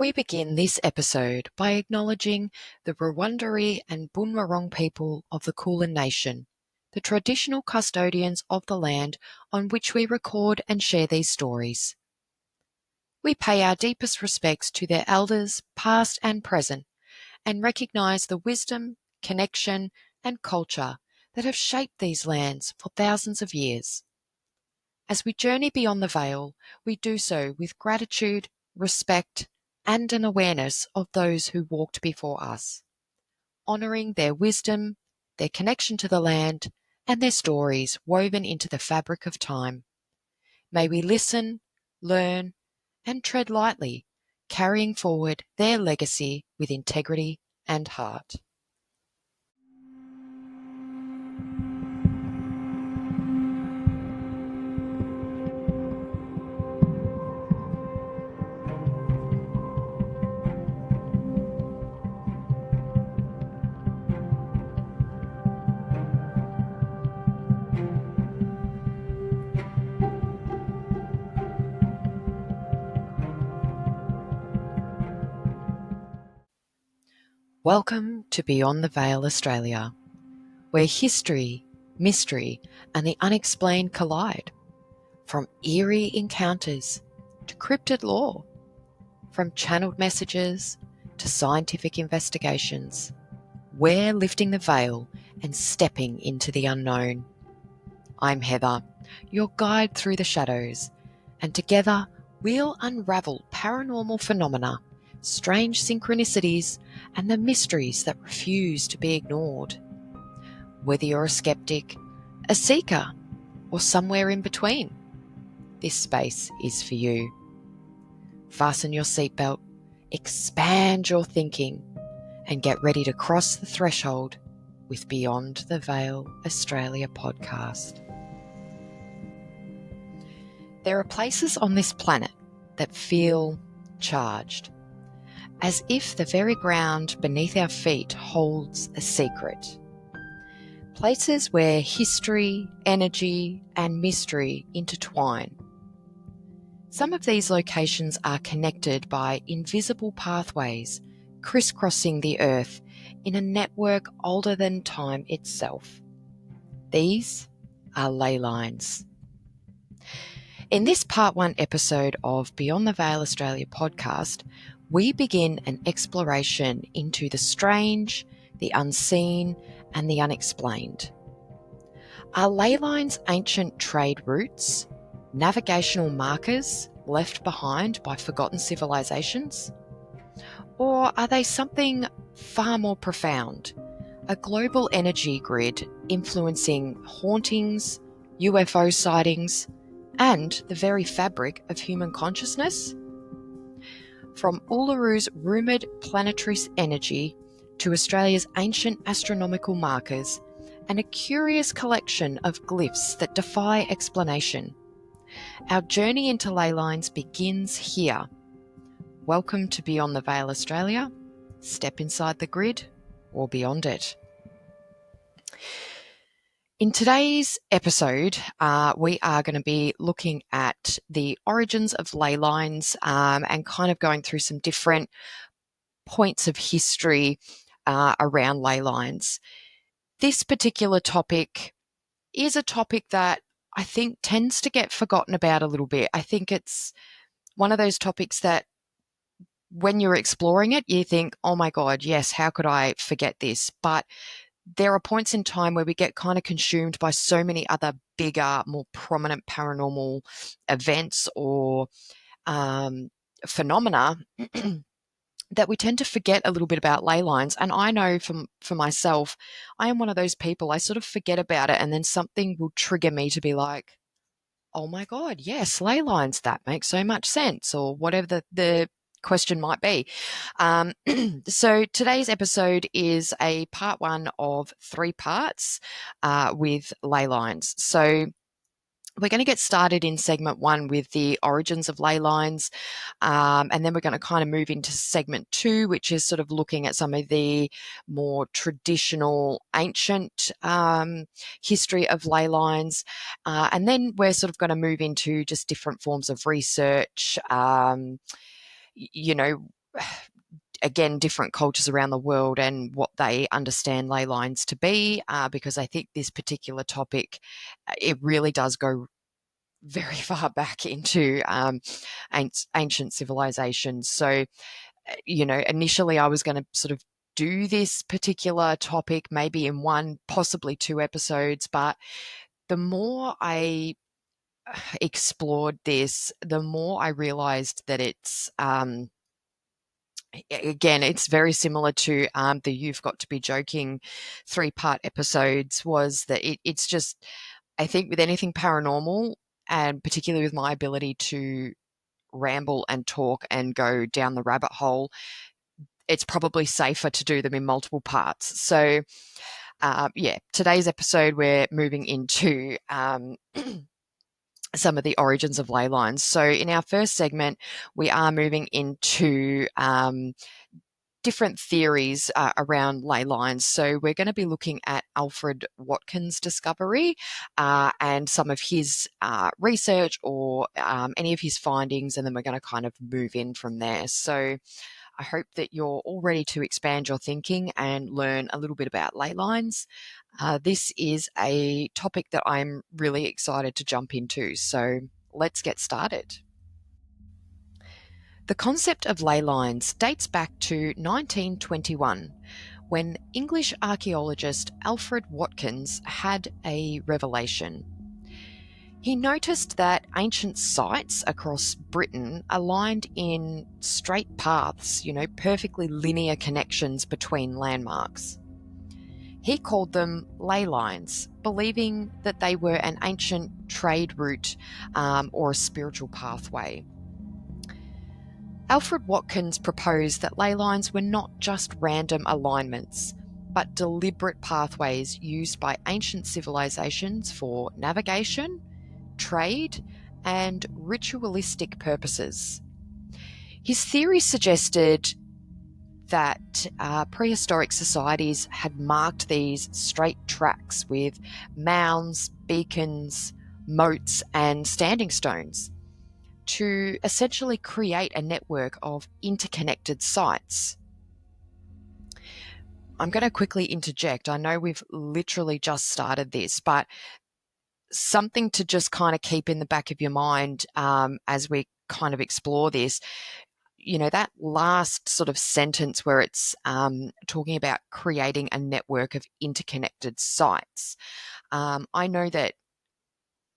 We begin this episode by acknowledging the Wurundjeri and Boonwurrung people of the Kulin Nation, the traditional custodians of the land on which we record and share these stories. We pay our deepest respects to their elders, past and present, and recognise the wisdom, connection, and culture that have shaped these lands for thousands of years. As we journey beyond the veil, we do so with gratitude, respect, and an awareness of those who walked before us, honouring their wisdom, their connection to the land, and their stories woven into the fabric of time. May we listen, learn, and tread lightly, carrying forward their legacy with integrity and heart. Welcome to Beyond the Veil Australia, where history, mystery, and the unexplained collide. From eerie encounters to cryptid lore, from channeled messages to scientific investigations, we're lifting the veil and stepping into the unknown. I'm Heather, your guide through the shadows, and together we'll unravel paranormal phenomena, strange synchronicities, and the mysteries that refuse to be ignored. Whether you're a skeptic, a seeker, or somewhere in between, this space is for you. Fasten your seatbelt, expand your thinking, and get ready to cross the threshold with Beyond the Veil Australia podcast. There are places on this planet that feel charged, as if the very ground beneath our feet holds a secret. Places where history, energy, and mystery intertwine. Some of these locations are connected by invisible pathways, crisscrossing the earth in a network older than time itself. These are ley lines. In this Part 1 episode of Beyond the Veil Australia podcast, we begin an exploration into the strange, the unseen, and the unexplained. Are ley lines ancient trade routes, navigational markers left behind by forgotten civilizations? Or are they something far more profound, a global energy grid influencing hauntings, UFO sightings, and the very fabric of human consciousness? From Uluru's rumoured planetary energy to Australia's ancient astronomical markers and a curious collection of glyphs that defy explanation, our journey into ley lines begins here. Welcome to Beyond the Veil Australia. Step inside the grid or beyond it. In today's episode, we are going to be looking at the origins of ley lines and kind of going through some different points of history around ley lines. This particular topic is a topic that I think tends to get forgotten about a little bit. I think it's one of those topics that when you're exploring it, you think, oh my God, yes, how could I forget this? But there are points in time where we get kind of consumed by so many other bigger, more prominent paranormal events or phenomena that we tend to forget a little bit about ley lines. And I know for myself, I am one of those people, I sort of forget about it and then something will trigger me to be like, oh my God, yes, ley lines, that makes so much sense, or whatever the question might be. So today's episode is a part 1 of 3 parts with ley lines. So we're going to get started in segment 1 with the origins of ley lines, and then we're going to kind of move into segment 2, which is sort of looking at some of the more traditional ancient history of ley lines, and then we're sort of going to move into just different forms of research, again, different cultures around the world and what they understand ley lines to be, because I think this particular topic, it really does go very far back into ancient civilizations. So, initially I was going to sort of do this particular topic maybe in one, possibly two episodes, but the more I explored this, the more I realized that it's again, it's very similar to the You've Got to Be Joking 3-part episodes. Was that it's just, I think with anything paranormal, and particularly with my ability to ramble and talk and go down the rabbit hole, it's probably safer to do them in multiple parts. So today's episode, we're moving into some of the origins of ley lines. So in our first segment, we are moving into different theories around ley lines. So we're going to be looking at Alfred Watkins' discovery and some of his research or any of his findings, and then we're going to kind of move in from there. So I hope that you're all ready to expand your thinking and learn a little bit about ley lines. This is a topic that I'm really excited to jump into, so let's get started. The concept of ley lines dates back to 1921, when English archaeologist Alfred Watkins had a revelation. He noticed that ancient sites across Britain aligned in straight paths, perfectly linear connections between landmarks. He called them ley lines, believing that they were an ancient trade route or a spiritual pathway. Alfred Watkins proposed that ley lines were not just random alignments, but deliberate pathways used by ancient civilizations for navigation, trade, and ritualistic purposes. His theory suggested that prehistoric societies had marked these straight tracks with mounds, beacons, moats, and standing stones to essentially create a network of interconnected sites. I'm going to quickly interject. I know we've literally just started this, but something to just kind of keep in the back of your mind as we kind of explore this. That last sort of sentence where it's talking about creating a network of interconnected sites. I know that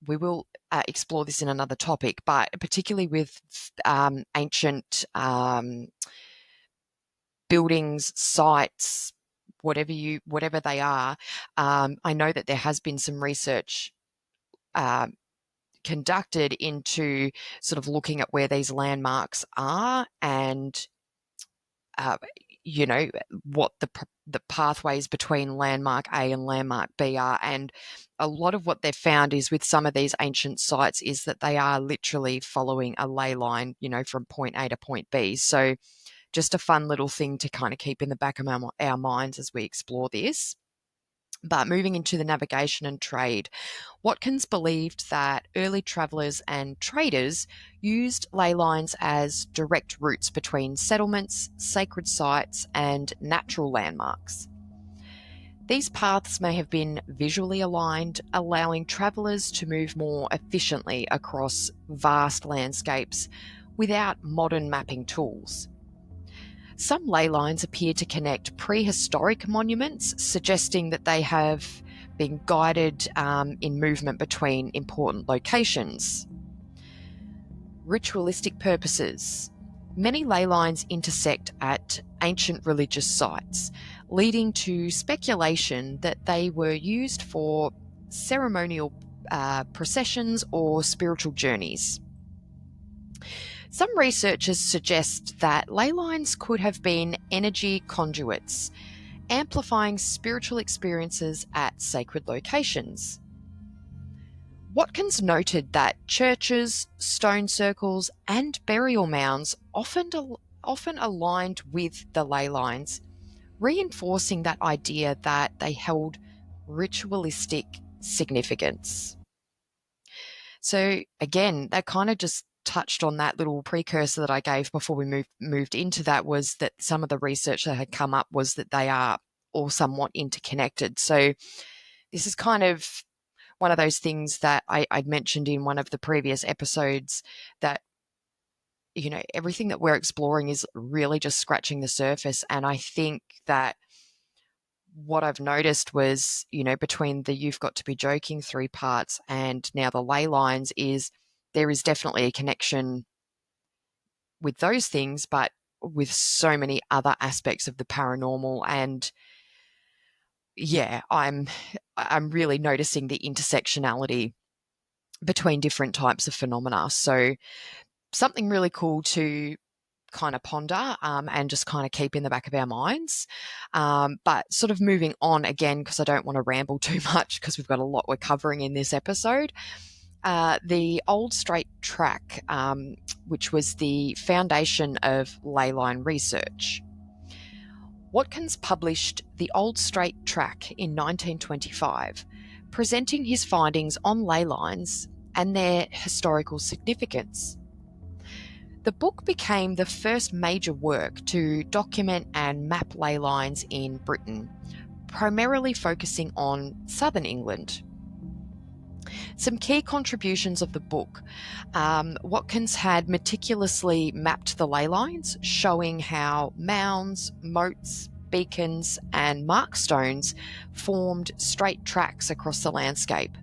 we will explore this in another topic, but particularly with ancient buildings, sites, whatever they are, I know that there has been some research conducted into sort of looking at where these landmarks are and what the pathways between landmark A and landmark B are. And a lot of what they've found is with some of these ancient sites is that they are literally following a ley line, from point A to point B. So just a fun little thing to kind of keep in the back of our minds as we explore this. But moving into the navigation and trade, Watkins believed that early travellers and traders used ley lines as direct routes between settlements, sacred sites, and natural landmarks. These paths may have been visually aligned, allowing travellers to move more efficiently across vast landscapes without modern mapping tools. Some ley lines appear to connect prehistoric monuments, suggesting that they have been guided in movement between important locations. Ritualistic purposes. Many ley lines intersect at ancient religious sites, leading to speculation that they were used for ceremonial processions or spiritual journeys. Some researchers suggest that ley lines could have been energy conduits, amplifying spiritual experiences at sacred locations. Watkins noted that churches, stone circles, and burial mounds often aligned with the ley lines, reinforcing that idea that they held ritualistic significance. So again, that kind of just touched on that little precursor that I gave before we moved into that, was that some of the research that had come up was that they are all somewhat interconnected. So this is kind of one of those things that I'd mentioned in one of the previous episodes, that everything that we're exploring is really just scratching the surface. And I think that what I've noticed was, between the You've Got to Be Joking 3 parts and now the ley lines, is there is definitely a connection with those things, but with so many other aspects of the paranormal. And yeah, I'm really noticing the intersectionality between different types of phenomena. So something really cool to kind of ponder and just kind of keep in the back of our minds. But sort of moving on again, because I don't want to ramble too much because we've got a lot we're covering in this episode. The Old Straight Track, which was the foundation of ley line research. Watkins published The Old Straight Track in 1925, presenting his findings on ley lines and their historical significance. The book became the first major work to document and map ley lines in Britain, primarily focusing on southern England. Some key contributions of the book. Watkins had meticulously mapped the ley lines, showing how mounds, moats, beacons, and markstones formed straight tracks across the landscape.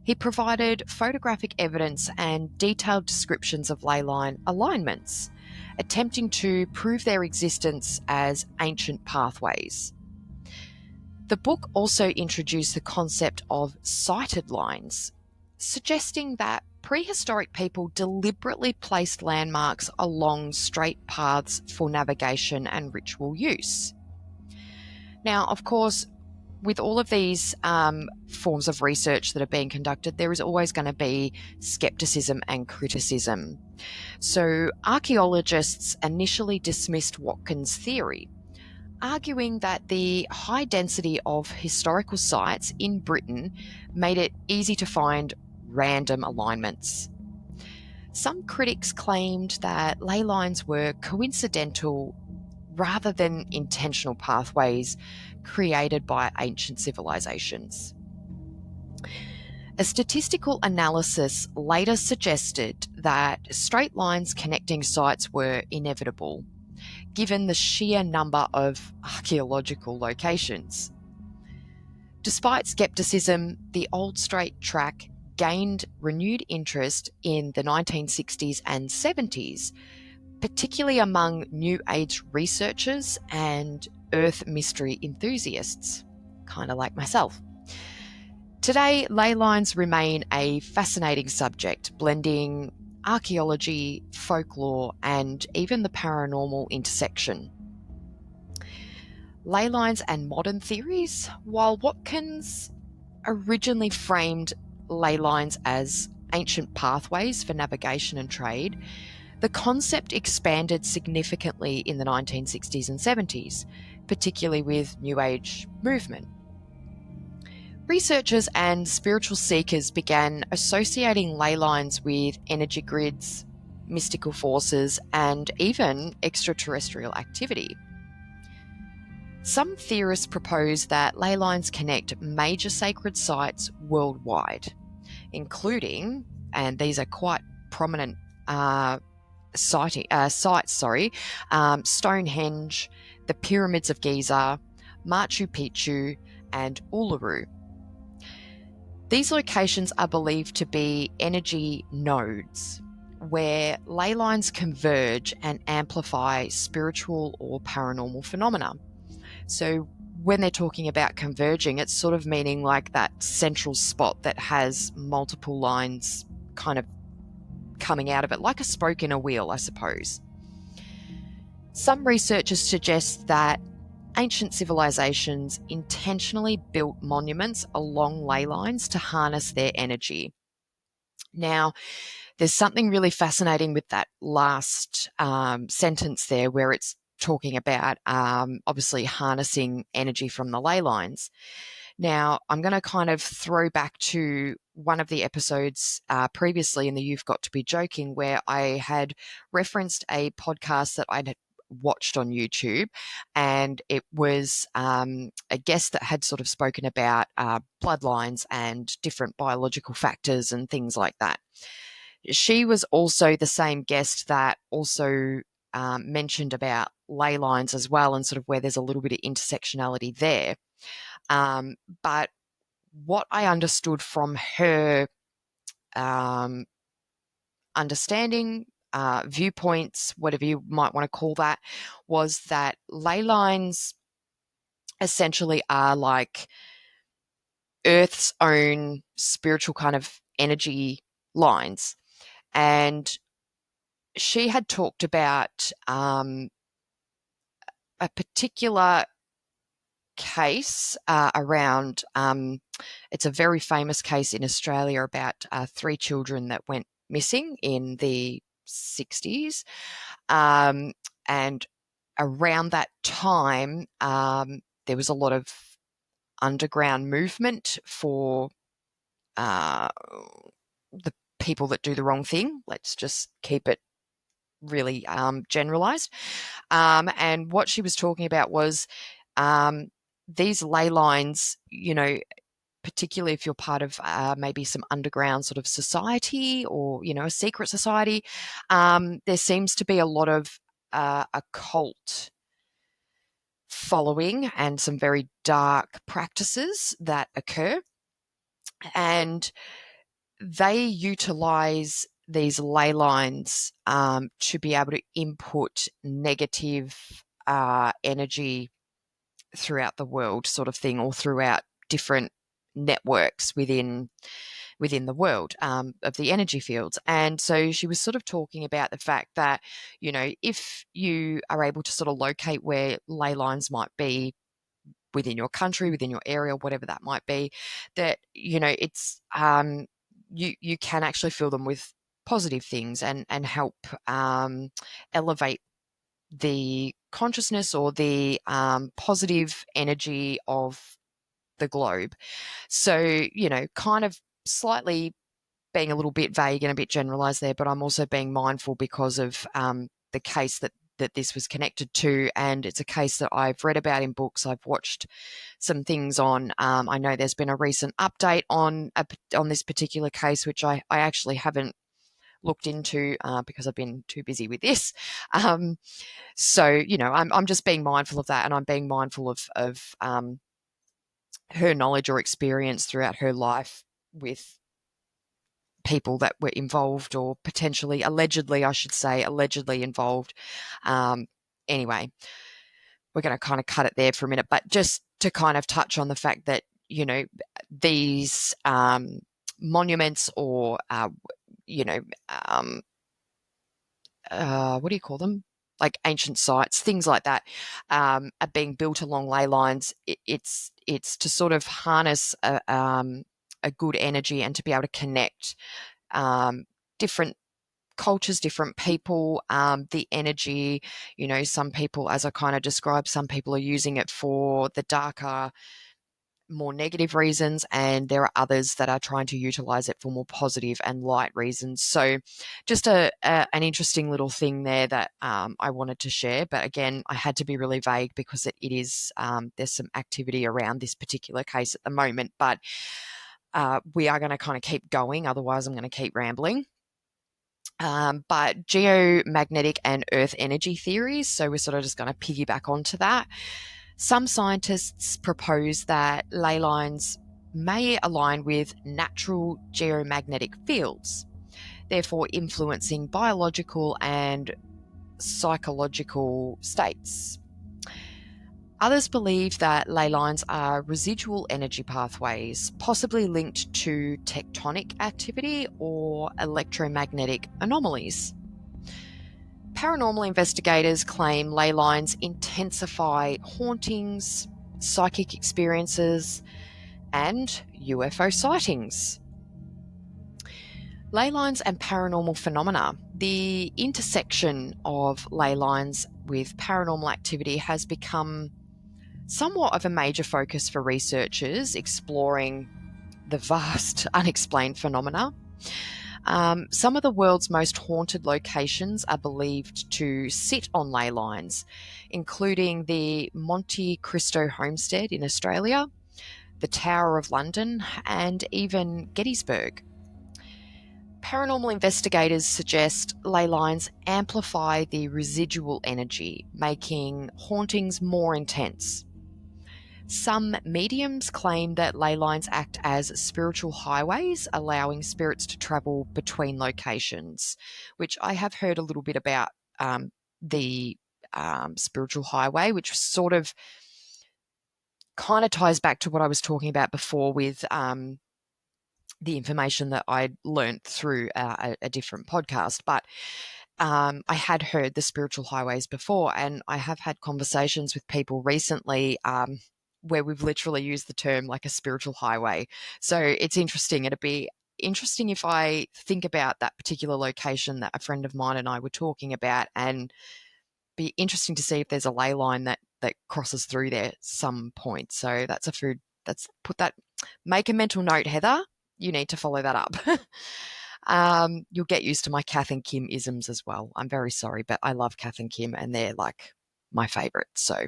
He provided photographic evidence and detailed descriptions of ley line alignments, attempting to prove their existence as ancient pathways. The book also introduced the concept of sighted lines, suggesting that prehistoric people deliberately placed landmarks along straight paths for navigation and ritual use. Now, of course, with all of these forms of research that are being conducted, there is always going to be skepticism and criticism. So archaeologists initially dismissed Watkins' theory, arguing that the high density of historical sites in Britain made it easy to find random alignments. Some critics claimed that ley lines were coincidental rather than intentional pathways created by ancient civilizations. A statistical analysis later suggested that straight lines connecting sites were inevitable, given the sheer number of archaeological locations. Despite skepticism, the Old Straight Track gained renewed interest in the 1960s and 70s, particularly among New Age researchers and Earth mystery enthusiasts, kind of like myself. Today, ley lines remain a fascinating subject, blending archaeology, folklore, and even the paranormal intersection. Ley lines and modern theories. While Watkins originally framed ley lines as ancient pathways for navigation and trade, the concept expanded significantly in the 1960s and 70s, particularly with New Age movement. Researchers and spiritual seekers began associating ley lines with energy grids, mystical forces, and even extraterrestrial activity. Some theorists propose that ley lines connect major sacred sites worldwide, including, and these are quite prominent sites, Stonehenge, the Pyramids of Giza, Machu Picchu, and Uluru. These locations are believed to be energy nodes, where ley lines converge and amplify spiritual or paranormal phenomena. So when they're talking about converging, it's sort of meaning like that central spot that has multiple lines kind of coming out of it, like a spoke in a wheel, I suppose. Some researchers suggest that ancient civilizations intentionally built monuments along ley lines to harness their energy. Now, there's something really fascinating with that last sentence there, where it's talking about obviously harnessing energy from the ley lines. Now, I'm going to kind of throw back to one of the episodes previously in the You've Got to Be Joking, where I had referenced a podcast that I'd watched on YouTube, and it was a guest that had sort of spoken about bloodlines and different biological factors and things like that. She was also the same guest that also mentioned about ley lines as well, and sort of where there's a little bit of intersectionality there. But what I understood from her understanding, viewpoints, whatever you might want to call that, was that ley lines essentially are like Earth's own spiritual kind of energy lines. And she had talked about a particular case around, it's a very famous case in Australia about 3 children that went missing in the 60s. And around that time, there was a lot of underground movement for the people that do the wrong thing. Let's just keep it really generalized. And what she was talking about was these ley lines, particularly if you're part of maybe some underground sort of society or, a secret society, there seems to be a lot of occult following and some very dark practices that occur. And they utilize these ley lines to be able to input negative energy throughout the world, sort of thing, or throughout different networks within the world of the energy fields. And so she was sort of talking about the fact that, if you are able to sort of locate where ley lines might be within your country, within your area, whatever that might be, that, it's you can actually fill them with positive things and help elevate the consciousness or the positive energy of the globe. So, kind of slightly being a little bit vague and a bit generalized there, but I'm also being mindful because of the case that this was connected to, and it's a case that I've read about in books. I've watched some things on. I know there's been a recent update on this particular case, which I actually haven't looked into because I've been too busy with this. So, I'm just being mindful of that, and I'm being mindful of her knowledge or experience throughout her life with people that were involved, or potentially, allegedly, I should say, allegedly involved. Anyway, we're going to kind of cut it there for a minute, but just to kind of touch on the fact that, these monuments or, what do you call them? Like ancient sites, things like that, are being built along ley lines. It's to sort of harness a good energy and to be able to connect different cultures, different people, the energy. Some people, as I kind of described, some people are using it for the darker, more negative reasons, and there are others that are trying to utilize it for more positive and light reasons. So just an interesting little thing there that I wanted to share. But again, I had to be really vague because it is there's some activity around this particular case at the moment, but we are going to kind of keep going, otherwise I'm going to keep rambling. But geomagnetic and earth energy theories, so we're sort of just going to piggyback onto that. Some scientists propose that ley lines may align with natural geomagnetic fields, therefore influencing biological and psychological states. Others believe that ley lines are residual energy pathways, possibly linked to tectonic activity or electromagnetic anomalies. Paranormal investigators claim ley lines intensify hauntings, psychic experiences, and UFO sightings. Ley lines and paranormal phenomena. The intersection of ley lines with paranormal activity has become somewhat of a major focus for researchers exploring the vast unexplained phenomena. Some of the world's most haunted locations are believed to sit on ley lines, including the Monte Cristo homestead in Australia, the Tower of London, and even Gettysburg. Paranormal investigators suggest ley lines amplify the residual energy, making hauntings more intense. Some mediums claim that ley lines act as spiritual highways, allowing spirits to travel between locations, which I have heard a little bit about the spiritual highway, which sort of kind of ties back to what I was talking about before with the information that I learned through a different podcast. But I had heard the spiritual highways before, and I have had conversations with people recently where we've literally used the term like a spiritual highway. So it's interesting. It'd be interesting if I think about that particular location that a friend of mine and I were talking about, and be interesting to see if there's a ley line that crosses through there at some point. So that's make a mental note, Heather. You need to follow that up. You'll get used to my Kath and Kim isms as well. I'm very sorry, but I love Kath and Kim, and they're like my favorite. So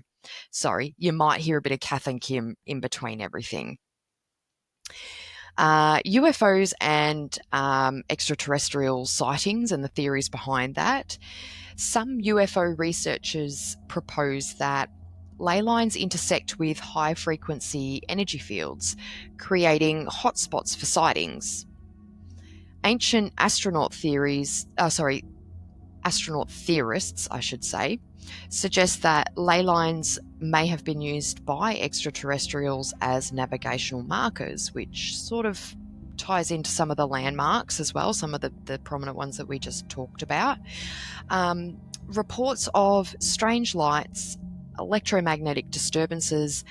sorry, you might hear a bit of Kath and Kim in between everything. UFOs and extraterrestrial sightings and the theories behind that. Some UFO researchers propose that ley lines intersect with high-frequency energy fields, creating hotspots for sightings. Ancient astronaut theorists, I should say, suggest that ley lines may have been used by extraterrestrials as navigational markers, which sort of ties into some of the landmarks as well, some of the prominent ones that we just talked about. Reports of strange lights, electromagnetic disturbances,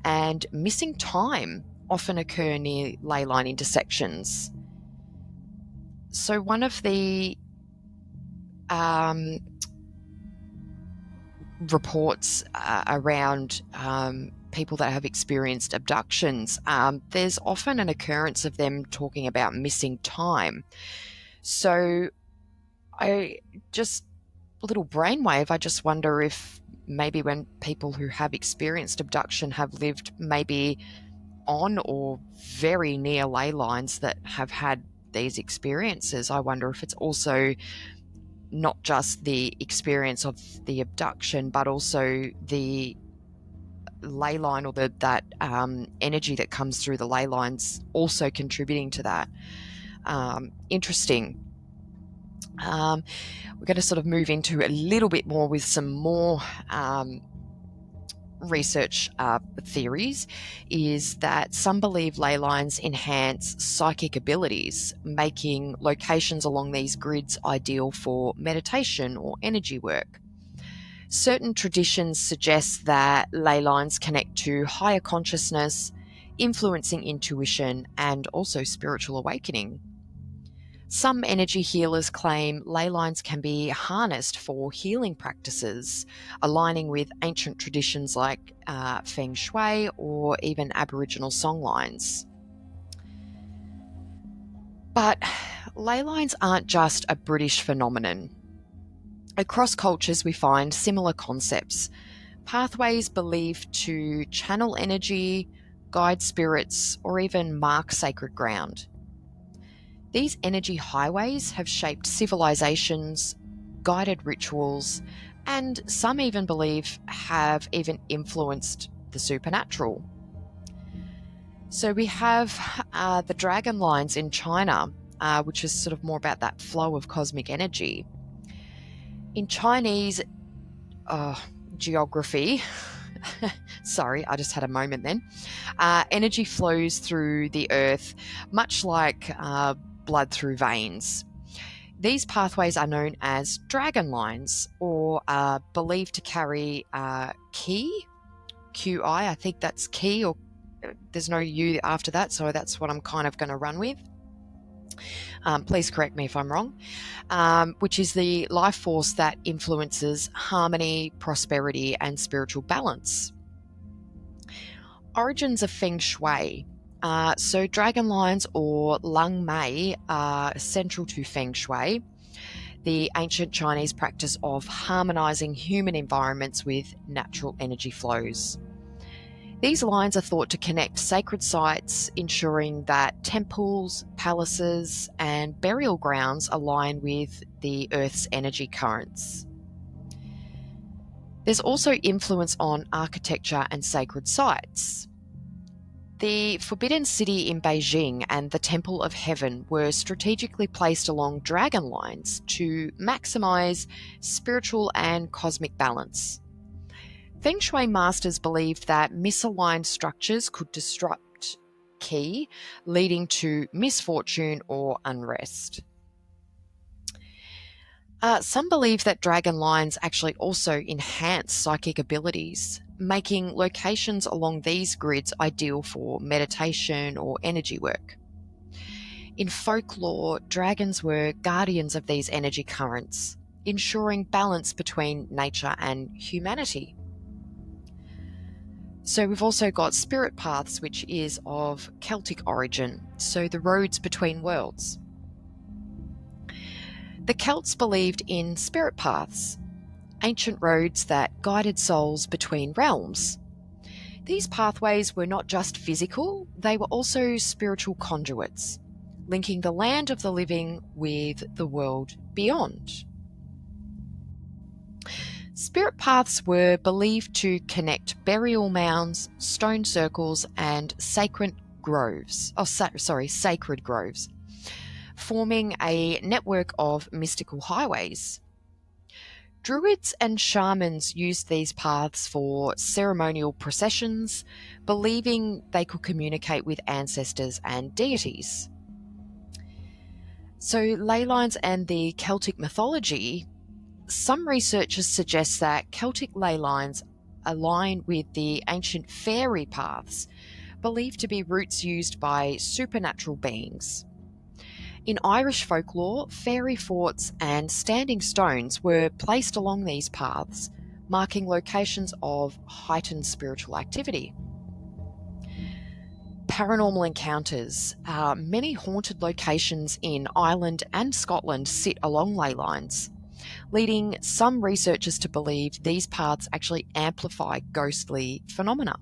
and missing time often occur near ley line intersections. So one of the reports around people that have experienced abductions, there's often an occurrence of them talking about missing time. So a little brainwave, I just wonder if maybe when people who have experienced abduction have lived maybe on or very near ley lines that have had these experiences, I wonder if it's also not just the experience of the abduction, but also the ley line or that energy that comes through the ley lines also contributing to that. Interesting. We're going to sort of move into a little bit more with some more research theories, is that some believe ley lines enhance psychic abilities, making locations along these grids ideal for meditation or energy work. Certain traditions suggest that ley lines connect to higher consciousness, influencing intuition and also spiritual awakening. Some energy healers claim ley lines can be harnessed for healing practices, aligning with ancient traditions like Feng Shui or even Aboriginal songlines. But ley lines aren't just a British phenomenon. Across cultures, we find similar concepts, pathways believed to channel energy, guide spirits, or even mark sacred ground. These energy highways have shaped civilizations, guided rituals, and some even believe have even influenced the supernatural. So we have the dragon lines in China, which is sort of more about that flow of cosmic energy. In Chinese geography, sorry, I just had a moment then, energy flows through the earth much like blood through veins. These pathways are known as dragon lines, or are believed to carry qi, I think that's key, or there's no U after that, so that's what I'm kind of going to run with. Please correct me if I'm wrong, which is the life force that influences harmony, prosperity, and spiritual balance. Origins of Feng Shui. So dragon lines or Lung Mei are central to Feng Shui, the ancient Chinese practice of harmonizing human environments with natural energy flows. These lines are thought to connect sacred sites, ensuring that temples, palaces, and burial grounds align with the Earth's energy currents. There's also influence on architecture and sacred sites. The Forbidden City in Beijing and the Temple of Heaven were strategically placed along dragon lines to maximize spiritual and cosmic balance. Feng Shui masters believed that misaligned structures could disrupt qi, leading to misfortune or unrest. Some believe that dragon lines actually also enhance psychic abilities, making locations along these grids ideal for meditation or energy work. In folklore, dragons were guardians of these energy currents, ensuring balance between nature and humanity. So we've also got spirit paths, which is of Celtic origin, so the roads between worlds. The Celts believed in spirit paths, ancient roads that guided souls between realms. These pathways were not just physical, they were also spiritual conduits, linking the land of the living with the world beyond. Spirit paths were believed to connect burial mounds, stone circles, and sacred groves, forming a network of mystical highways. Druids and shamans used these paths for ceremonial processions, believing they could communicate with ancestors and deities. So, ley lines and the Celtic mythology. Some researchers suggest that Celtic ley lines align with the ancient fairy paths, believed to be routes used by supernatural beings. In Irish folklore, fairy forts and standing stones were placed along these paths, marking locations of heightened spiritual activity. Paranormal encounters. Many haunted locations in Ireland and Scotland sit along ley lines, leading some researchers to believe these paths actually amplify ghostly phenomena.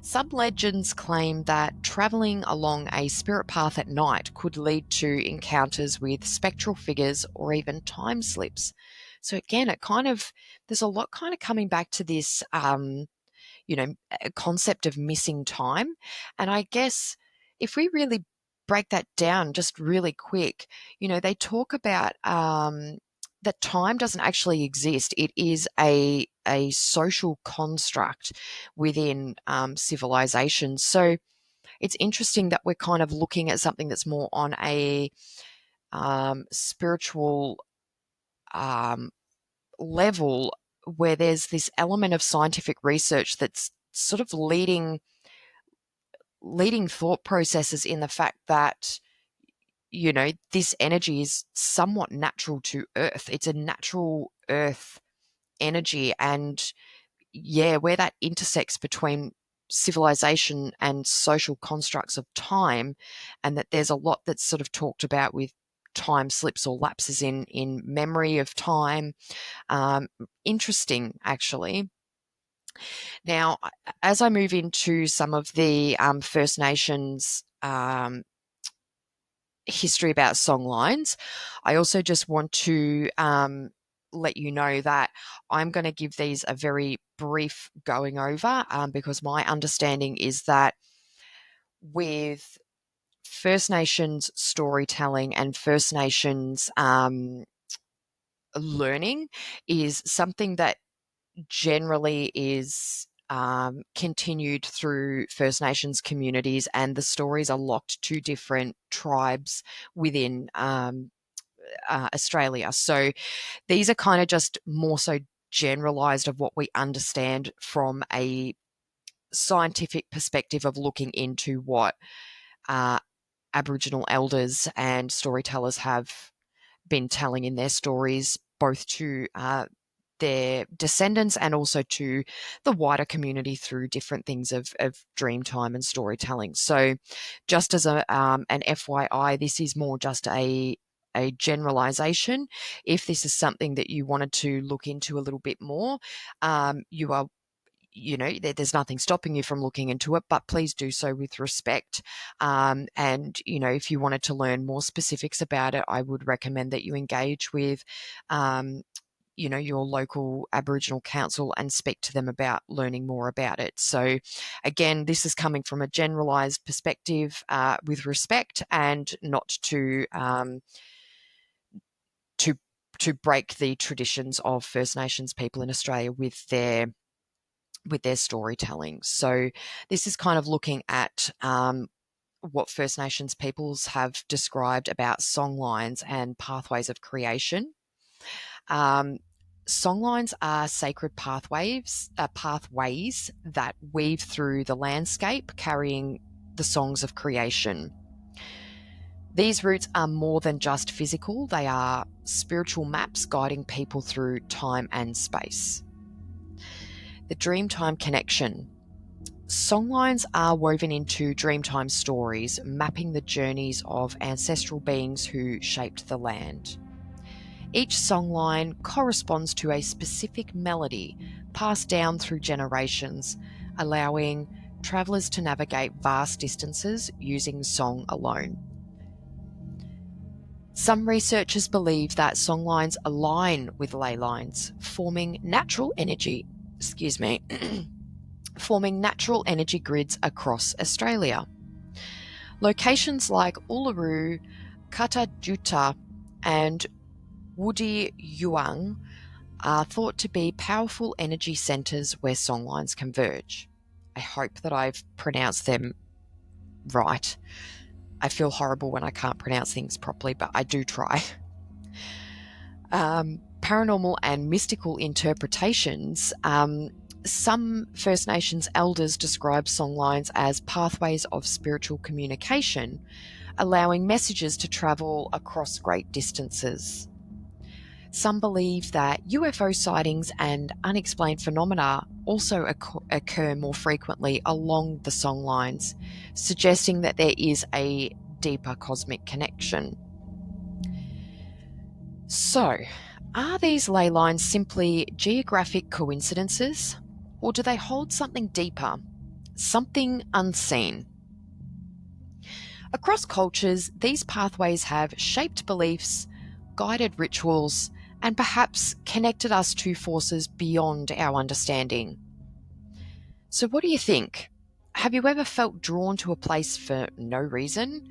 Some legends claim that travelling along a spirit path at night could lead to encounters with spectral figures or even time slips. So again, there's a lot kind of coming back to this, concept of missing time. And I guess if we really break that down just really quick, they talk about that time doesn't actually exist. It is a social construct within civilizations. So it's interesting that we're kind of looking at something that's more on a spiritual level, where there's this element of scientific research that's sort of leading thought processes in the fact that this energy is somewhat natural to Earth. It's a natural Earth energy, and where that intersects between civilization and social constructs of time, and that there's a lot that's sort of talked about with time slips or lapses in memory of time. Interesting, actually. Now, as I move into some of the First Nations history about songlines, I also just want to let you know that I'm going to give these a very brief going over, because my understanding is that with First Nations storytelling and First Nations learning is something that generally is continued through First Nations communities, and the stories are locked to different tribes within Australia. So these are kind of just more so generalized of what we understand from a scientific perspective of looking into what Aboriginal elders and storytellers have been telling in their stories, both to their descendants and also to the wider community through different things of dream time and storytelling. So just as an FYI, this is more just a generalization. If this is something that you wanted to look into a little bit more, you are, there's nothing stopping you from looking into it, but please do so with respect. And, if you wanted to learn more specifics about it, I would recommend that you engage with, your local Aboriginal council and speak to them about learning more about it. So again, this is coming from a generalized perspective with respect, and not to break the traditions of First Nations people in Australia with their storytelling. So this is kind of looking at what First Nations peoples have described about songlines and pathways of creation. Songlines are sacred pathways that weave through the landscape, carrying the songs of creation. These routes are more than just physical, they are spiritual maps guiding people through time and space. The Dreamtime connection. Songlines are woven into Dreamtime stories, mapping the journeys of ancestral beings who shaped the land. Each songline corresponds to a specific melody passed down through generations, allowing travellers to navigate vast distances using song alone. Some researchers believe that songlines align with ley lines, forming natural energy grids across Australia. Locations like Uluru, Katajuta, and Woody Yuang are thought to be powerful energy centres where songlines converge. I hope that I've pronounced them right. I feel horrible when I can't pronounce things properly, but I do try. Paranormal and mystical interpretations. Some First Nations elders describe songlines as pathways of spiritual communication, allowing messages to travel across great distances. Some believe that UFO sightings and unexplained phenomena also occur more frequently along the songlines, suggesting that there is a deeper cosmic connection. So, are these ley lines simply geographic coincidences, or do they hold something deeper, something unseen? Across cultures, these pathways have shaped beliefs, guided rituals, and perhaps connected us to forces beyond our understanding. So what do you think? Have you ever felt drawn to a place for no reason?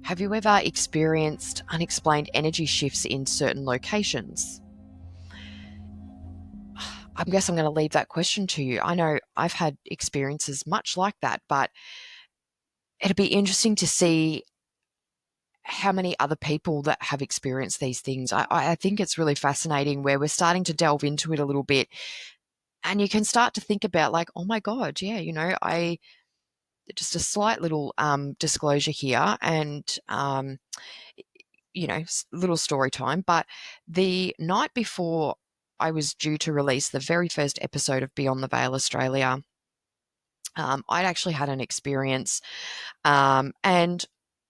Have you ever experienced unexplained energy shifts in certain locations? I guess I'm going to leave that question to you. I know I've had experiences much like that, but it'd be interesting to see how many other people that have experienced these things. I think it's really fascinating where we're starting to delve into it a little bit, and you can start to think about like, oh my God, yeah, I just a slight little disclosure here, and little story time. But the night before I was due to release the very first episode of Beyond the Veil Australia, I'd actually had an experience, and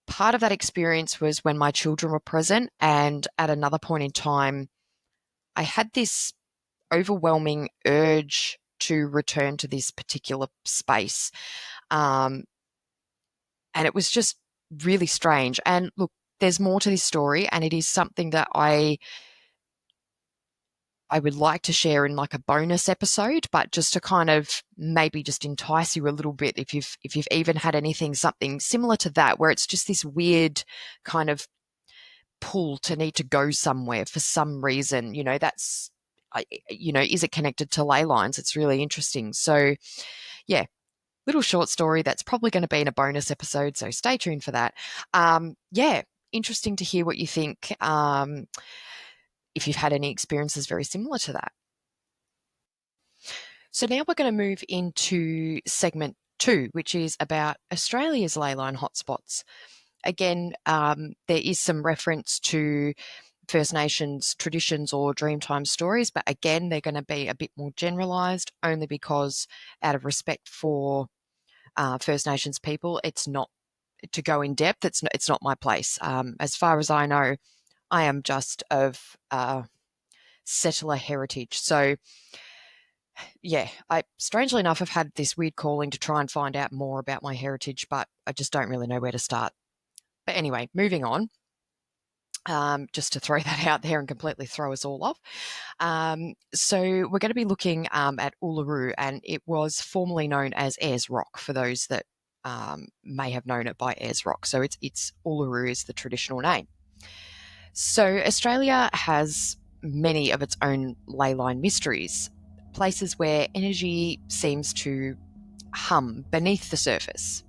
part of that experience was when my children were present, and at another point in time, I had this overwhelming urge to return to this particular space. And it was just really strange. And look, there's more to this story, and it is something that I would like to share in like a bonus episode, but just to kind of maybe just entice you a little bit, if you've even had something similar to that, where it's just this weird kind of pull to need to go somewhere for some reason, is it connected to ley lines? It's really interesting. So yeah, little short story that's probably going to be in a bonus episode, so stay tuned for that. Interesting to hear what you think, if you've had any experiences very similar to that. So now we're going to move into segment 2, which is about Australia's ley line hotspots. Again, there is some reference to First Nations traditions or Dreamtime stories, but again, they're going to be a bit more generalised, only because out of respect for First Nations people, it's not to go in depth. It's not my place. As far as I know, I am just of settler heritage. So yeah, I strangely enough have had this weird calling to try and find out more about my heritage, but I just don't really know where to start. But anyway, moving on. Just to throw that out there and completely throw us all off. So we're going to be looking at Uluru, and it was formerly known as Ayers Rock for those that may have known it by Ayers Rock. So it's Uluru is the traditional name. So Australia has many of its own ley line mysteries, places where energy seems to hum beneath the surface.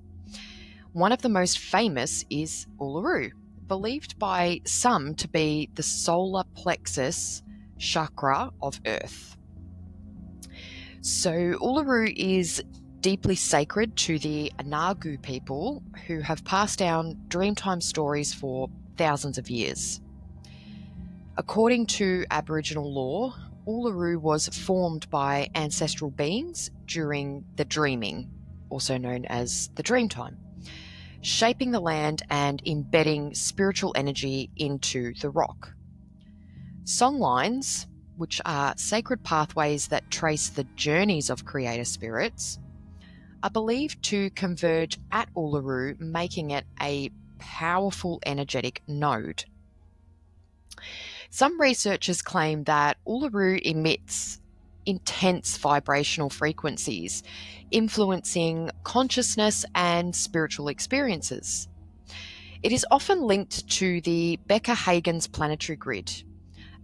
One of the most famous is Uluru, believed by some to be the solar plexus chakra of Earth. So Uluru is deeply sacred to the Anagu people, who have passed down Dreamtime stories for thousands of years. According to Aboriginal lore, Uluru was formed by ancestral beings during the dreaming, also known as the Dreamtime, shaping the land and embedding spiritual energy into the rock. Songlines, which are sacred pathways that trace the journeys of creator spirits, are believed to converge at Uluru, making it a powerful energetic node. Some researchers claim that Uluru emits intense vibrational frequencies, influencing consciousness and spiritual experiences. It is often linked to the Becker-Hagen's planetary grid,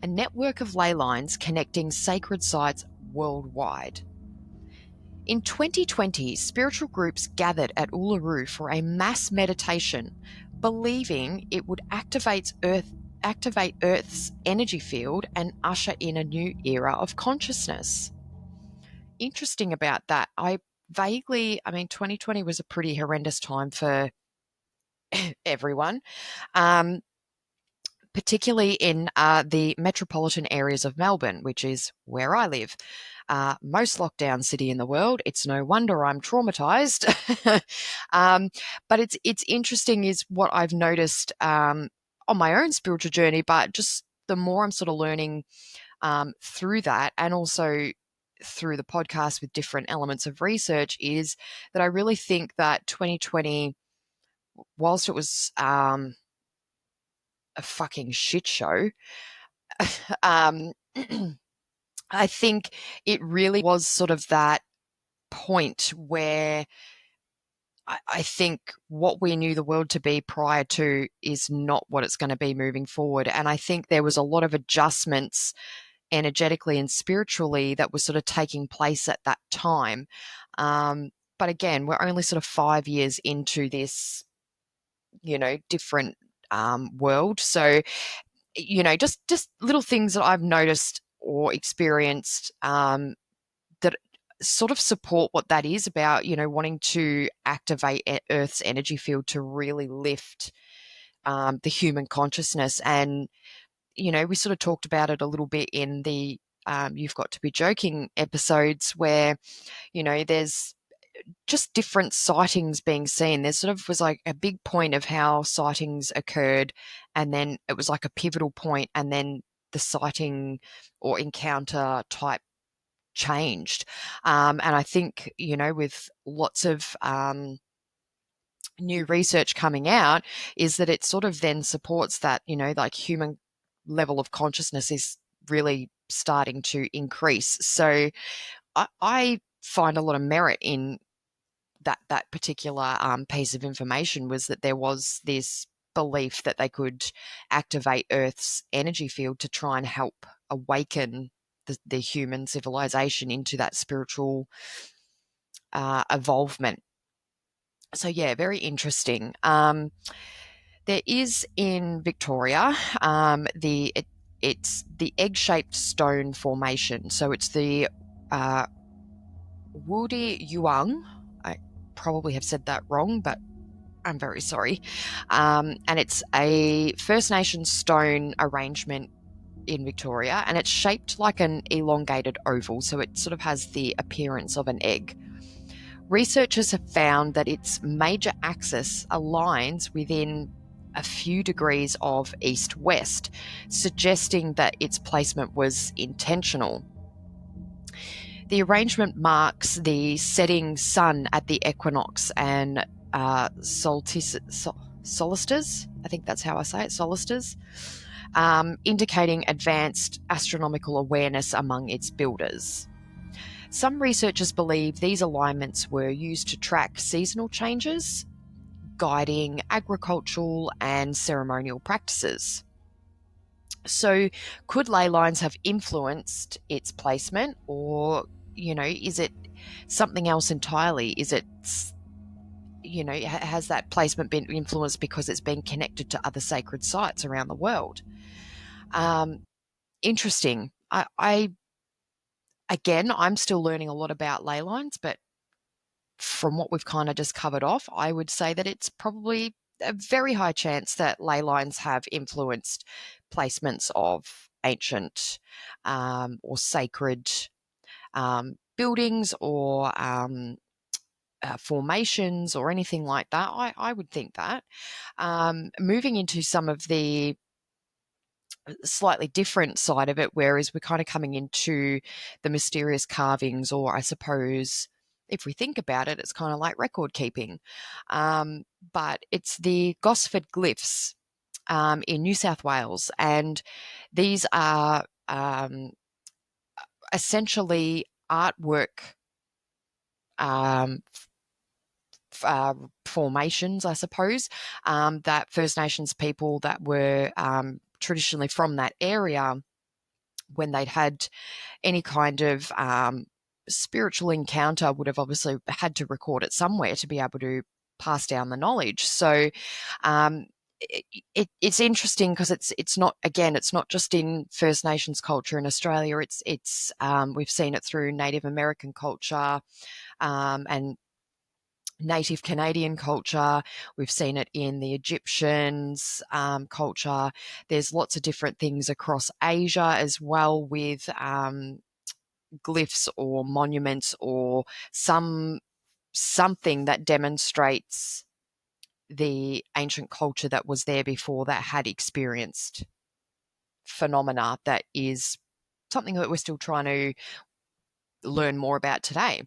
a network of ley lines connecting sacred sites worldwide. In 2020, spiritual groups gathered at Uluru for a mass meditation, believing it would activate Earth's energy field and usher in a new era of consciousness. Interesting about that. 2020 was a pretty horrendous time for everyone, particularly in the metropolitan areas of Melbourne, which is where I live. Most lockdown city in the world. It's no wonder I'm traumatized. But it's interesting is what I've noticed on my own spiritual journey, but just the more I'm sort of learning through that, and also through the podcast with different elements of research, is that I really think that 2020, whilst it was a fucking shit show, um, I think it really was sort of that point where I think what we knew the world to be prior to is not what it's going to be moving forward. And I think there was a lot of adjustments energetically and spiritually that was sort of taking place at that time. But again, we're only sort of 5 years into this, different world. So, just little things that I've noticed or experienced that sort of support what that is about, wanting to activate Earth's energy field to really lift the human consciousness. And, we sort of talked about it a little bit in the You've Got to Be Joking episodes where, there's just different sightings being seen. There sort of was like a big point of how sightings occurred, and then it was like a pivotal point, and then the sighting or encounter type changed. And I think, with lots of new research coming out, is that it sort of then supports that, like human level of consciousness is really starting to increase. So I find a lot of merit in that particular piece of information, was that there was this belief that they could activate Earth's energy field to try and help awaken the human civilization into that spiritual evolvement. So yeah, very interesting. There is in Victoria it's the egg-shaped stone formation. So it's the Wudi Yuang. I probably have said that wrong, but I'm very sorry. And it's a First Nations stone arrangement in Victoria, and it's shaped like an elongated oval, so it sort of has the appearance of an egg. Researchers have found that its major axis aligns within a few degrees of east-west, suggesting that its placement was intentional. The arrangement marks the setting sun at the equinox and solstice. I think that's how I say it, solstice, indicating advanced astronomical awareness among its builders. Some researchers believe these alignments were used to track seasonal changes, guiding agricultural and ceremonial practices. So, could ley lines have influenced its placement, or, is it something else entirely? Is it, has that placement been influenced because it's been connected to other sacred sites around the world? Interesting. Again, I'm still learning a lot about ley lines, but from what we've kind of just covered off, I would say that it's probably a very high chance that ley lines have influenced placements of ancient or sacred buildings or formations or anything like that. I would think that. Moving into some of the slightly different side of it, whereas we're kind of coming into the mysterious carvings, or I suppose if we think about it, it's kind of like record keeping. But it's the Gosford glyphs in New South Wales, and these are essentially artwork um, formations, I suppose, that First Nations people that were traditionally from that area, when they'd had any kind of spiritual encounter, would have obviously had to record it somewhere to be able to pass down the knowledge. So um, it's interesting because it's not, again, it's not just in First Nations culture in Australia. It's we've seen it through Native American culture and Native Canadian culture. We've seen it in the Egyptians' culture. There's lots of different things across Asia as well, with glyphs or monuments or something that demonstrates the ancient culture that was there before, that had experienced phenomena that is something that we're still trying to learn more about today.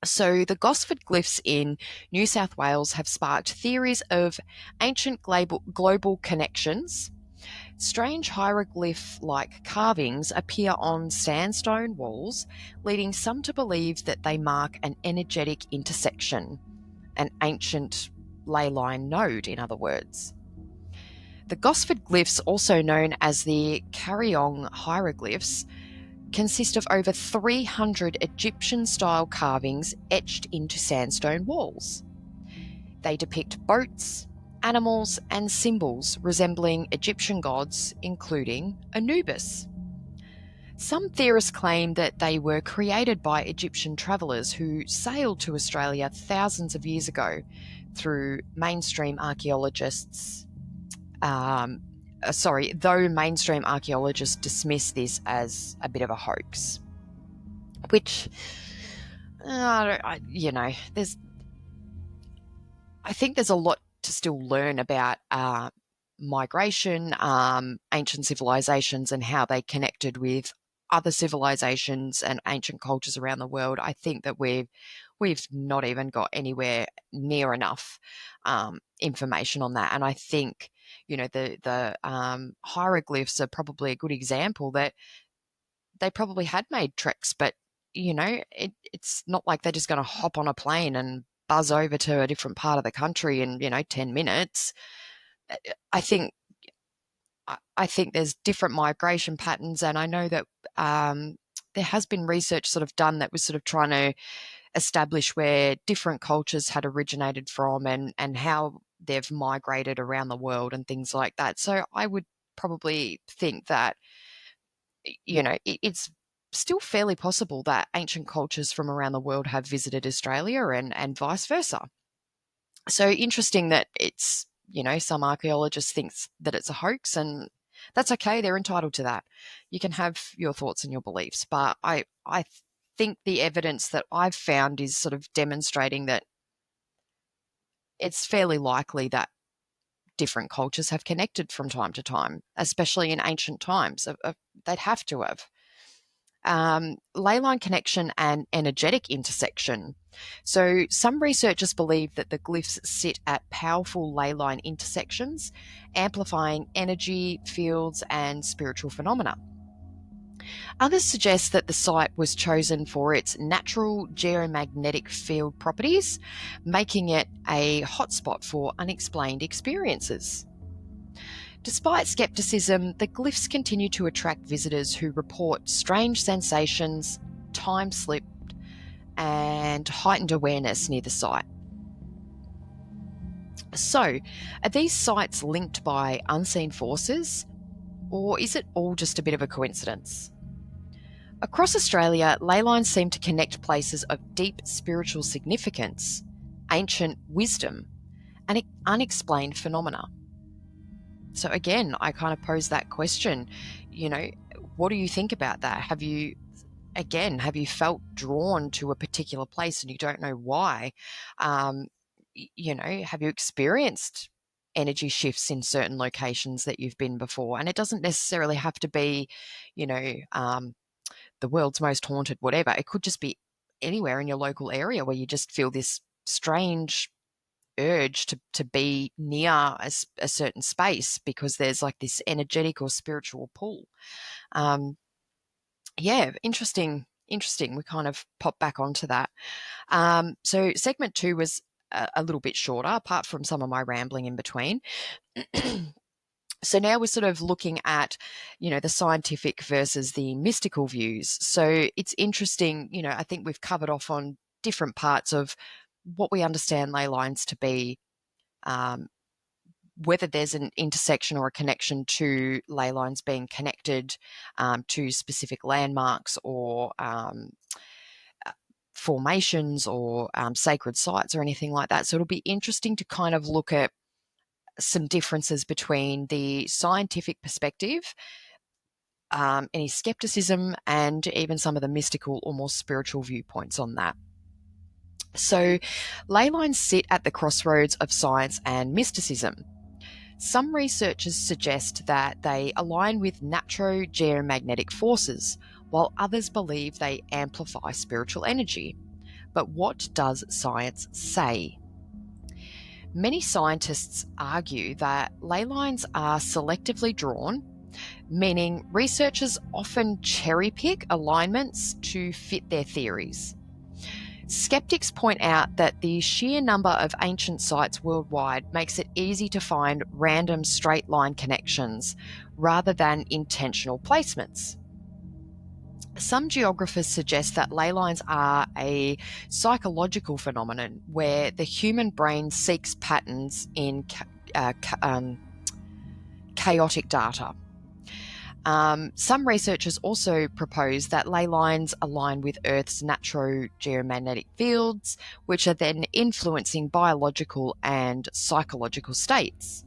So, the Gosford glyphs in New South Wales have sparked theories of ancient global connections. Strange hieroglyph like carvings appear on sandstone walls, leading some to believe that they mark an energetic intersection, an ancient ley line node, in other words. The Gosford glyphs, also known as the Karyong hieroglyphs, consist of over 300 Egyptian-style carvings etched into sandstone walls. They depict boats, animals, and symbols resembling Egyptian gods, including Anubis. Some theorists claim that they were created by Egyptian travellers who sailed to Australia thousands of years ago, through mainstream archaeologists. Though mainstream archaeologists dismiss this as a bit of a hoax, which, there's, I think there's a lot to still learn about migration, ancient civilizations, and how they connected with other civilizations and ancient cultures around the world. I think that we've not even got anywhere near enough information on that. And I think, the hieroglyphs are probably a good example that they probably had made treks, but it's not like they're just going to hop on a plane and buzz over to a different part of the country in 10 minutes. I think I think there's different migration patterns, and I know that there has been research sort of done that was sort of trying to establish where different cultures had originated from, and how they've migrated around the world and things like that. So I would probably think that it's still fairly possible that ancient cultures from around the world have visited Australia, and vice versa. So interesting that it's, some archaeologists think that it's a hoax, and that's okay. They're entitled to that. You can have your thoughts and your beliefs, but I think the evidence that I've found is sort of demonstrating that it's fairly likely that different cultures have connected from time to time, especially in ancient times. They'd have to have. Ley line connection and energetic intersection. So, some researchers believe that the glyphs sit at powerful ley line intersections, amplifying energy, fields, and spiritual phenomena. Others suggest that the site was chosen for its natural geomagnetic field properties, making it a hotspot for unexplained experiences. Despite skepticism, the glyphs continue to attract visitors who report strange sensations, time slip, and heightened awareness near the site. So, are these sites linked by unseen forces, or is it all just a bit of a coincidence? Across Australia, ley lines seem to connect places of deep spiritual significance, ancient wisdom, and unexplained phenomena. So again, I kind of pose that question, you know, what do you think about that? Have you felt drawn to a particular place and you don't know why? Have you experienced energy shifts in certain locations that you've been before? And it doesn't necessarily have to be, you know, the world's most haunted, whatever. It could just be anywhere in your local area where you just feel this strange urge to be near a certain space because there's like this energetic or spiritual pull. Yeah, interesting. Interesting. We kind of pop back onto that. So segment 2 was a little bit shorter, apart from some of my rambling in between. So now we're sort of looking at, the scientific versus the mystical views. So it's interesting, I think we've covered off on different parts of what we understand ley lines to be, whether there's an intersection or a connection to ley lines being connected to specific landmarks or formations or sacred sites or anything like that. So it'll be interesting to kind of look at some differences between the scientific perspective, any skepticism, and even some of the mystical or more spiritual viewpoints on that. So, ley lines sit at the crossroads of science and mysticism. Some researchers suggest that they align with natural geomagnetic forces, while others believe they amplify spiritual energy. But what does science say? Many scientists argue that ley lines are selectively drawn, meaning researchers often cherry pick alignments to fit their theories. Skeptics point out that the sheer number of ancient sites worldwide makes it easy to find random straight line connections rather than intentional placements. Some geographers suggest that ley lines are a psychological phenomenon where the human brain seeks patterns in chaotic data. Some researchers also propose that ley lines align with Earth's natural geomagnetic fields, which are then influencing biological and psychological states.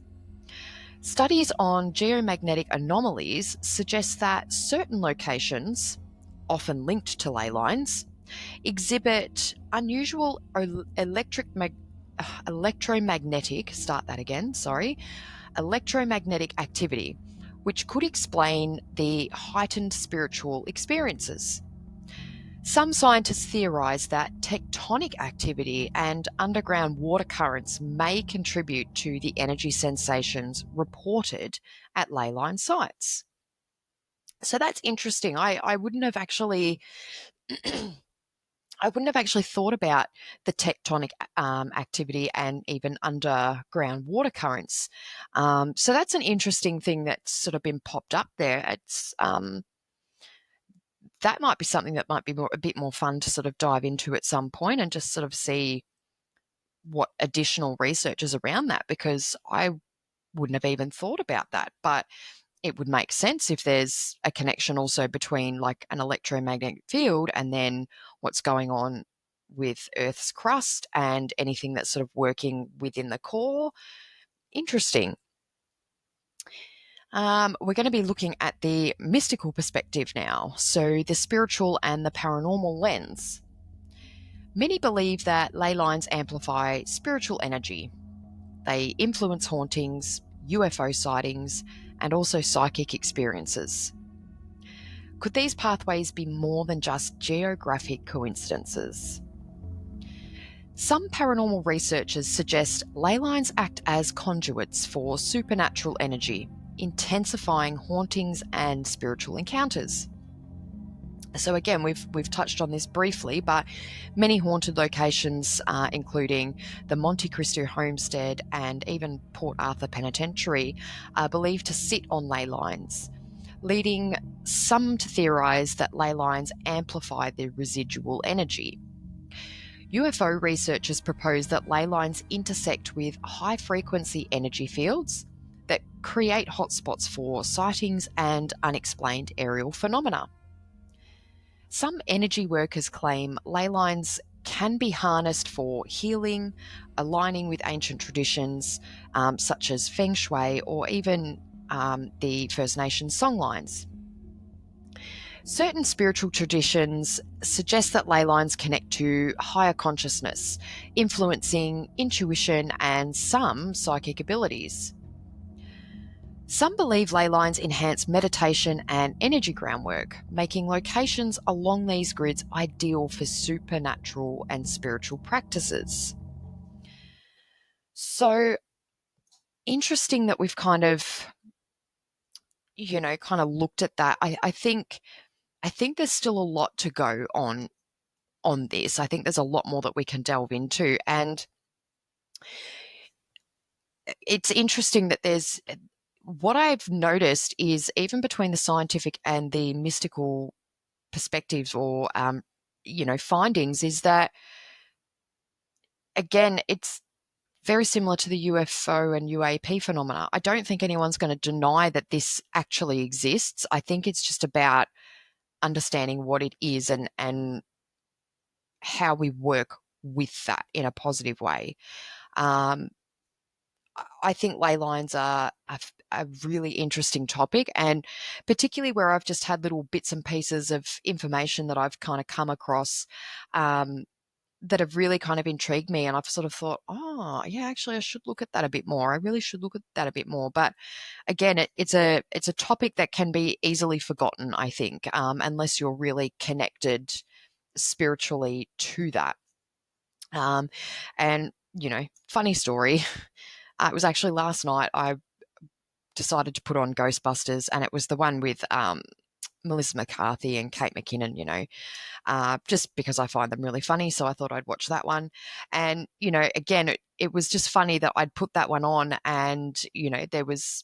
Studies on geomagnetic anomalies suggest that certain locations, often linked to ley lines, exhibit unusual electromagnetic activity, which could explain the heightened spiritual experiences. Some scientists theorize that tectonic activity and underground water currents may contribute to the energy sensations reported at ley line sites. So that's interesting. I wouldn't have actually thought about the tectonic activity and even underground water currents. So that's an interesting thing that's sort of been popped up there. It's that might be something that might be a bit more fun to sort of dive into at some point and just sort of see what additional research is around that, because I wouldn't have even thought about that. But it would make sense if there's a connection also between like an electromagnetic field and then what's going on with Earth's crust and anything that's sort of working within the core. Interesting. We're going to be looking at the mystical perspective now, so the spiritual and the paranormal lens. Many believe that ley lines amplify spiritual energy. They influence hauntings, UFO sightings, and also psychic experiences. Could these pathways be more than just geographic coincidences? Some paranormal researchers suggest ley lines act as conduits for supernatural energy, intensifying hauntings and spiritual encounters. So again, we've touched on this briefly, but many haunted locations, including the Monte Cristo Homestead and even Port Arthur Penitentiary, are believed to sit on ley lines, leading some to theorise that ley lines amplify the residual energy. UFO researchers propose that ley lines intersect with high-frequency energy fields that create hotspots for sightings and unexplained aerial phenomena. Some energy workers claim ley lines can be harnessed for healing, aligning with ancient traditions such as Feng Shui or even the First Nations songlines. Certain spiritual traditions suggest that ley lines connect to higher consciousness, influencing intuition and some psychic abilities. Some believe ley lines enhance meditation and energy groundwork, making locations along these grids ideal for supernatural and spiritual practices. So interesting that we've kind of looked at that. I think there's still a lot to go on this. I think there's a lot more that we can delve into, and it's interesting that there's what I've noticed is even between the scientific and the mystical perspectives or findings is that, again, it's very similar to the UFO and UAP phenomena. I don't think anyone's going to deny that this actually exists. I think it's just about understanding what it is and how we work with that in a positive way. I think ley lines are a really interesting topic, and particularly where I've just had little bits and pieces of information that I've kind of come across that have really kind of intrigued me, and I've sort of thought, oh, yeah, actually I should look at that a bit more. I really should look at that a bit more. But again, it's a topic that can be easily forgotten, I think, unless you're really connected spiritually to that. And, funny story. It was actually last night I decided to put on Ghostbusters, and it was the one with Melissa McCarthy and Kate McKinnon, just because I find them really funny. So I thought I'd watch that one. And, again, it was just funny that I'd put that one on and, there was,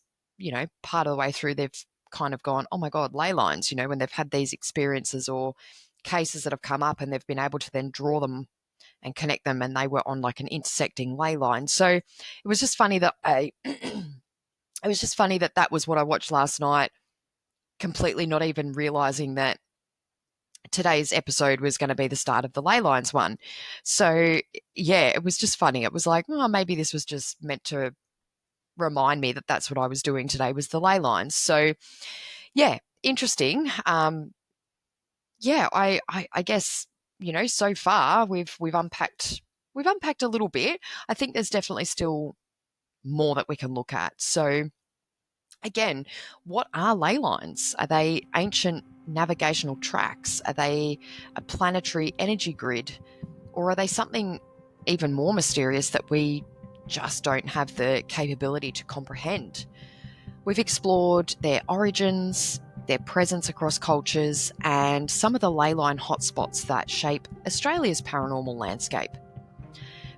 part of the way through they've kind of gone, oh my God, ley lines, when they've had these experiences or cases that have come up and they've been able to then draw them and connect them, and they were on like an intersecting ley line. So it was just funny that that was what I watched last night, completely not even realizing that today's episode was going to be the start of the ley lines one. So yeah, it was just funny. It was like, oh, maybe this was just meant to remind me that that's what I was doing today, was the ley lines. So yeah, interesting. Yeah, I guess, so far we've unpacked a little bit. I think there's definitely still more that we can look at. So again, what are ley lines? Are they ancient navigational tracks? Are they a planetary energy grid? Or are they something even more mysterious that we just don't have the capability to comprehend? We've explored their origins, their presence across cultures, and some of the ley line hotspots that shape Australia's paranormal landscape.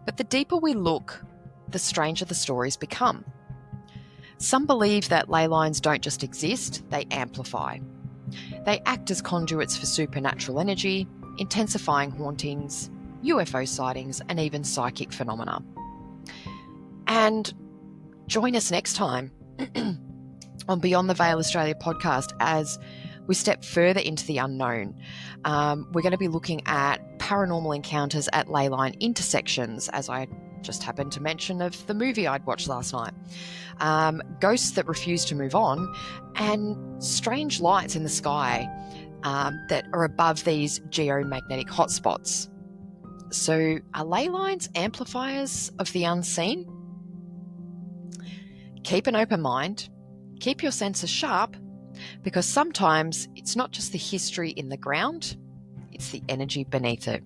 But the deeper we look, the stranger the stories become. Some believe that ley lines don't just exist, they amplify. They act as conduits for supernatural energy, intensifying hauntings, UFO sightings, and even psychic phenomena. And join us next time on Beyond the Veil Australia podcast as we step further into the unknown. We're going to be looking at paranormal encounters at ley line intersections, as I just happened to mention of the movie I'd watched last night, ghosts that refuse to move on, and strange lights in the sky that are above these geomagnetic hotspots. So are ley lines amplifiers of the unseen? Keep an open mind, keep your senses sharp, because sometimes it's not just the history in the ground, it's the energy beneath it.